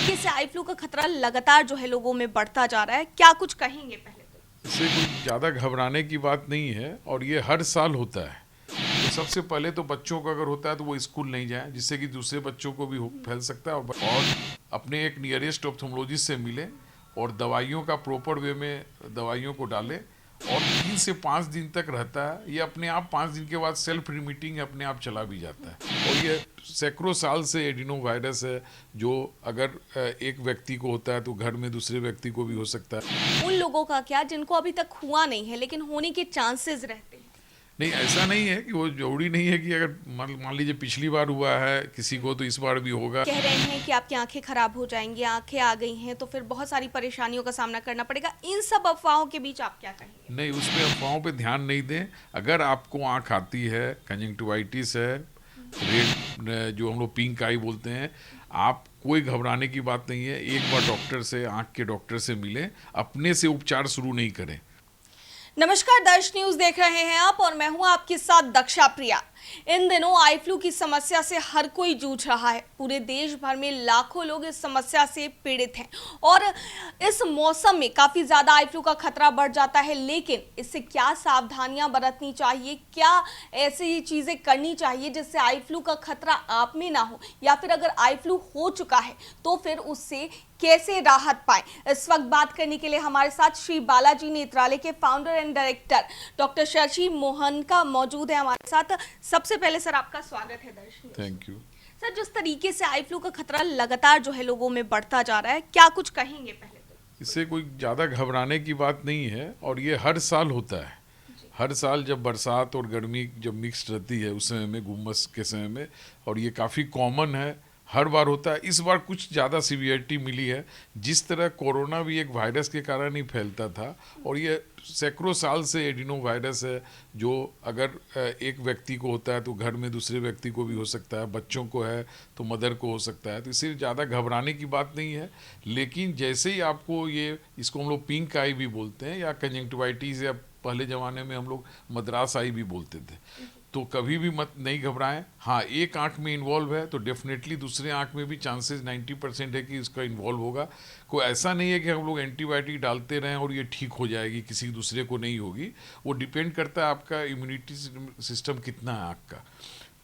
तरीके से eye flu का खतरा लगातार जो है लोगों में बढ़ता जा रहा है, क्या कुछ कहेंगे पहले तो? इससे कोई ज़्यादा घबराने की बात नहीं है और ये हर साल होता है। तो सबसे पहले तो बच्चों को अगर होता है तो वो स्कूल नहीं जाएं, जिससे कि दूसरे बच्चों को भी फैल सकता है। और अपने एक नियरेस्ट ऑप्थेमोलॉजिस्ट से मिलें और दवाइयों का प्रॉपर वे में दवाइयों को डालें। और 3 से 5 दिन तक रहता है, ये अपने आप 5 दिन के बाद सेल्फ रिमीटिंग अपने आप चला भी जाता है। और ये सैकड़ों साल से एडिनो वायरस है, जो अगर एक व्यक्ति को होता है तो घर में दूसरे व्यक्ति को भी हो सकता है। उन लोगों का क्या जिनको अभी तक हुआ नहीं है लेकिन होने के चांसेस रहते हैं? नहीं, ऐसा नहीं है कि वो जरूरी नहीं है कि अगर मान लीजिए पिछली बार हुआ है किसी को तो इस बार भी होगा। कह रहे हैं कि आपकी आंखें खराब हो जाएंगी, आंखें आ गई हैं तो फिर बहुत सारी परेशानियों का सामना करना पड़ेगा। इन सब अफवाहों के बीच आप क्या कहेंगे? नहीं, उस पे अफवाहों पे ध्यान नहीं दें। अगर आपको आंख आती है, कंजंक्टिवाइटिस है, रेड जो हम लोग पिंक आई बोलते हैं, आप कोई घबराने की बात नहीं है। एक बार डॉक्टर से, आंख के डॉक्टर से मिलें, अपने से उपचार शुरू नहीं करें। नमस्कार, दर्श न्यूज देख रहे हैं आप और मैं हूं आपके साथ दक्षा प्रिया। इन दिनों आई फ्लू की समस्या से हर कोई जूझ रहा है। पूरे देश भर में लाखों लोग इस समस्या से पीड़ित हैं और इस मौसम में काफी ज्यादा आई फ्लू का खतरा बढ़ जाता है। लेकिन इससे क्या सावधानियां बरतनी चाहिए, क्या ऐसी चीजें करनी चाहिए जिससे आई फ्लू का खतरा आप में ना हो, या फिर अगर आई फ्लू हो चुका है तो फिर उससे कैसे राहत पाए? इस वक्त बात करने के लिए हमारे साथ श्री बालाजी नेत्रालय के founder and director doctor Shashi Mohan का मौजूद है हमारे साथ। सबसे पहले सर आपका स्वागत है दर्शक। Thank you. सर, जिस तरीके से आई फ्लू का खतरा लगातार जो है लोगों में बढ़ता जा रहा है, क्या कुछ कहेंगे पहले तो? इससे कोई ज़्यादा घबराने की बात नहीं है और ये हर साल होता है। हर साल जब बरसात और गर्मी जब मिक्स रहती है उस समय में, गुम्मस के समय में, और ये काफ़ी कॉमन है, हर बार होता है। इस बार कुछ ज़्यादा सीवियरिटी मिली है। जिस तरह कोरोना भी एक वायरस के कारण ही फैलता था, और ये सैकड़ों साल से एडिनो वायरस है, जो अगर एक व्यक्ति को होता है तो घर में दूसरे व्यक्ति को भी हो सकता है, बच्चों को है तो मदर को हो सकता है। तो इससे ज़्यादा घबराने की बात नहीं है। लेकिन जैसे ही आपको ये, इसको हम लोग पिंक आई भी बोलते हैं, या कंजंक्टिवाइटिस, या पहले ज़माने में हम लोग मद्रास आई भी बोलते थे, तो कभी भी मत नहीं घबराएं। हाँ, एक आंख में इन्वॉल्व है तो डेफिनेटली दूसरे आंख में भी चांसेस 90% है कि इसका इन्वॉल्व होगा। कोई ऐसा नहीं है कि हम लोग एंटीबायोटिक डालते रहें और ये ठीक हो जाएगी, किसी दूसरे को नहीं होगी। वो डिपेंड करता है आपका इम्यूनिटी सिस्टम कितना है आँख का।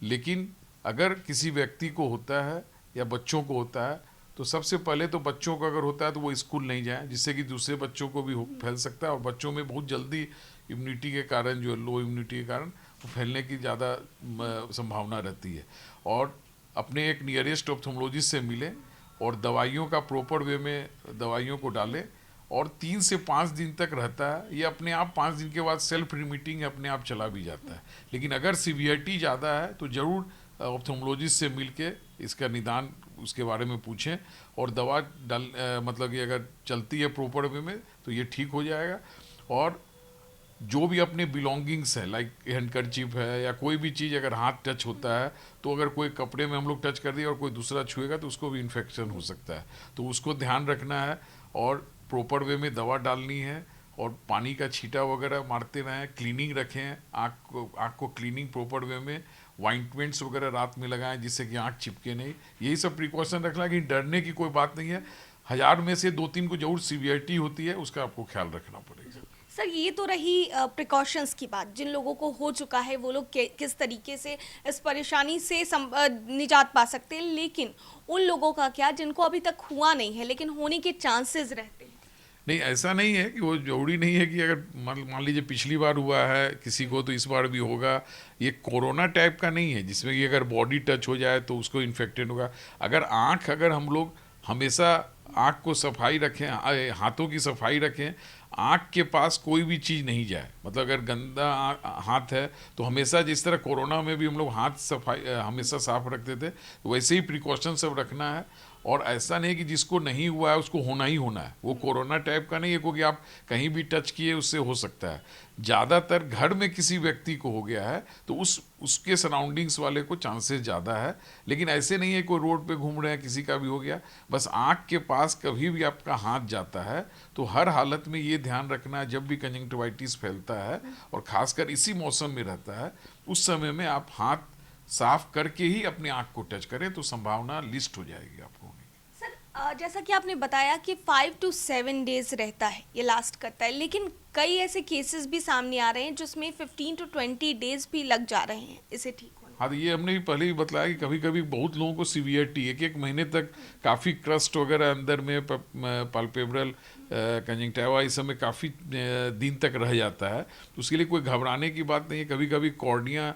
लेकिन अगर किसी व्यक्ति को होता है या बच्चों को होता है तो सबसे पहले तो बच्चों को अगर होता है तो वो स्कूल नहीं जाएं, जिससे कि दूसरे बच्चों को भी फैल सकता है। और बच्चों में बहुत जल्दी इम्यूनिटी के कारण, जो लो इम्यूनिटी के कारण, फैलने की ज़्यादा संभावना रहती है। और अपने एक नियरेस्ट ऑप्थेमोलॉजिस्ट से मिलें और दवाइयों का प्रॉपर वे में दवाइयों को डालें। और 3 से 5 दिन तक रहता है, ये अपने आप 5 दिन के बाद सेल्फ रिमीटिंग अपने आप चला भी जाता है। लेकिन अगर सीवियरिटी ज़्यादा है तो ज़रूर ऑप्थेमोलॉजिस्ट से मिल के इसका निदान, उसके बारे में पूछें। और दवा मतलब कि अगर चलती है प्रॉपर वे में तो ये ठीक हो जाएगा। और जो भी अपने बिलोंगिंग्स है, लाइक हैंडकरचीफ है या कोई भी चीज़, अगर हाथ टच होता है तो अगर कोई कपड़े में हम लोग टच कर दिए और कोई दूसरा छुएगा तो उसको भी इन्फेक्शन हो सकता है, तो उसको ध्यान रखना है। और प्रॉपर वे में दवा डालनी है और पानी का छींटा वगैरह मारते रहें। क्लीनिंग रखें, आँख को क्लीनिंग प्रॉपर वे में, वाइंटमेंट्स वगैरह रात में लगाएं जिससे कि आँख चिपके नहीं। यही सब प्रिकॉशन रखना है कि डरने की कोई बात नहीं है। 1000 में से 2-3 को जरूर सीवियरिटी होती है, उसका आपको ख्याल रखना पड़ेगा। सर, ये तो रही प्रिकॉशंस की बात। जिन लोगों को हो चुका है वो लोग किस तरीके से इस परेशानी से निजात पा सकते हैं, लेकिन उन लोगों का क्या जिनको अभी तक हुआ नहीं है लेकिन होने के चांसेस रहते हैं? नहीं, ऐसा नहीं है कि वो जरूरी नहीं है कि अगर मान लीजिए पिछली बार हुआ है किसी को तो इस बार भी होगा। ये कोरोना टाइप का नहीं है जिसमें कि अगर बॉडी टच हो जाए तो उसको इन्फेक्टेड होगा। अगर हम लोग हमेशा आँख को सफाई रखें, हाथों की सफाई रखें, आँख के पास कोई भी चीज़ नहीं जाए, मतलब अगर गंदा हाथ है तो हमेशा, जिस तरह कोरोना में भी हम लोग हाथ सफाई हमेशा साफ रखते थे, वैसे ही प्रिकॉशन सब रखना है। और ऐसा नहीं कि जिसको नहीं हुआ है उसको होना ही होना है। वो कोरोना टाइप का नहीं है, क्योंकि आप कहीं भी टच किए उससे हो सकता है। ज़्यादातर घर में किसी व्यक्ति को हो गया है तो उसके सराउंडिंग्स वाले को चांसेस ज़्यादा है। लेकिन ऐसे नहीं है कोई रोड पे घूम रहे हैं किसी का भी हो गया। बस आँख के पास कभी भी आपका हाथ जाता है तो हर हालत में ये ध्यान रखना है, जब भी कंजंक्टिवाइटिस फैलता है और खासकर इसी मौसम में रहता है, उस समय में आप हाथ साफ करके ही अपने आँख को टच करें तो संभावना लिस्ट हो जाएगी आपको। सर, जैसा कि आपने बताया कि 5 to 7 डेज रहता है, ये लास्ट करता है, लेकिन कई ऐसे केसेस भी सामने आ रहे हैं जिसमें 15 to 20 डेज भी लग जा रहे हैं इसे ठीक होने। हाँ, तो ये हमने भी पहले ही बतलाया कि कभी कभी बहुत लोगों को सीवियरिटी एक महीने तक काफ़ी क्रस्ट वगैरह अंदर में पल्पेब्रल कंजंक्टिवा इस सब में काफ़ी दिन तक रह जाता है, तो उसके लिए कोई घबराने की बात नहीं है। कभी कभी कॉर्निया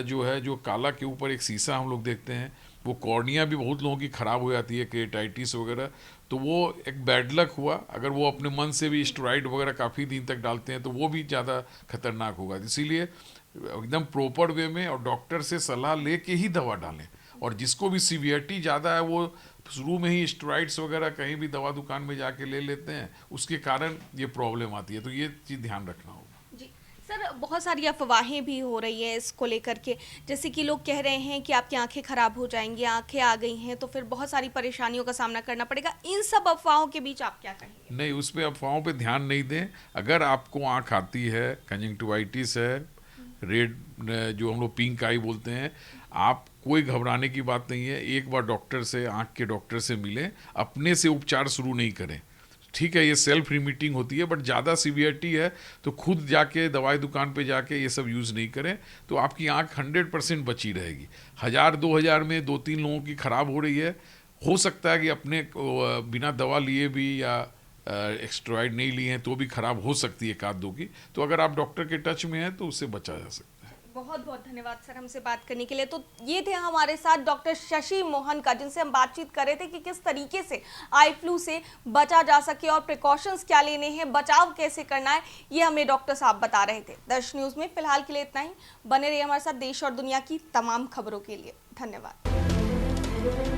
जो है, जो काला के ऊपर एक शीशा हम लोग देखते हैं, वो कॉर्निया भी बहुत लोगों की ख़राब हो जाती है, केराइटिस वगैरह, तो वो एक बैड लक हुआ। अगर वो अपने मन से भी स्टेरॉइड वगैरह काफ़ी दिन तक डालते हैं तो वो भी ज़्यादा खतरनाक होगा। इसीलिए एकदम प्रॉपर वे में और डॉक्टर से सलाह लेके ही दवा डालें। और जिसको भी सीवियरिटी ज़्यादा है वो शुरू में ही स्टेरॉइड्स वगैरह कहीं भी दवा दुकान में जाके ले लेते हैं, उसके कारण ये प्रॉब्लम आती है, तो ये चीज़ ध्यान रखना होगा। जी सर, बहुत सारी अफवाहें भी हो रही है इसको लेकर के, जैसे कि लोग कह रहे हैं कि आपकी आंखें खराब हो जाएंगी, आंखें आ गई हैं तो फिर बहुत सारी परेशानियों का सामना करना पड़ेगा। इन सब अफवाहों के बीच आप क्या कहेंगे? नहीं, उस पर अफवाहों पे ध्यान नहीं दें। अगर आपको आँख आती है, कंजंक्टिवाइटिस है, रेड जो हम लोग पिंक आई बोलते हैं, आप कोई घबराने की बात नहीं है। एक बार डॉक्टर से, आँख के डॉक्टर से मिलें, अपने से उपचार शुरू नहीं करें। ठीक है, ये सेल्फ रिमिटिंग होती है, बट ज़्यादा सीवियरिटी है तो खुद जाके दवाई दुकान पे जाके ये सब यूज़ नहीं करें, तो आपकी आँख 100% बची रहेगी। 1000-2000 में 2-3 लोगों की ख़राब हो रही है, हो सकता है कि अपने बिना दवा लिए भी या एक्स्ट्रॉइड नहीं लिए हैं तो भी ख़राब हो सकती है एक आध दो की, तो अगर आप डॉक्टर के टच में हैं तो उससे बचा जा सकता है। बहुत बहुत धन्यवाद सर हमसे बात करने के लिए। तो ये थे हमारे साथ डॉक्टर शशि मोहन का, जिनसे हम बातचीत कर रहे थे कि किस तरीके से आई फ्लू से बचा जा सके और प्रिकॉशंस क्या लेने हैं, बचाव कैसे करना है, ये हमें डॉक्टर साहब बता रहे थे। दर्श न्यूज़ में फिलहाल के लिए इतना ही। बने रहिए हमारे साथ देश और दुनिया की तमाम खबरों के लिए। धन्यवाद।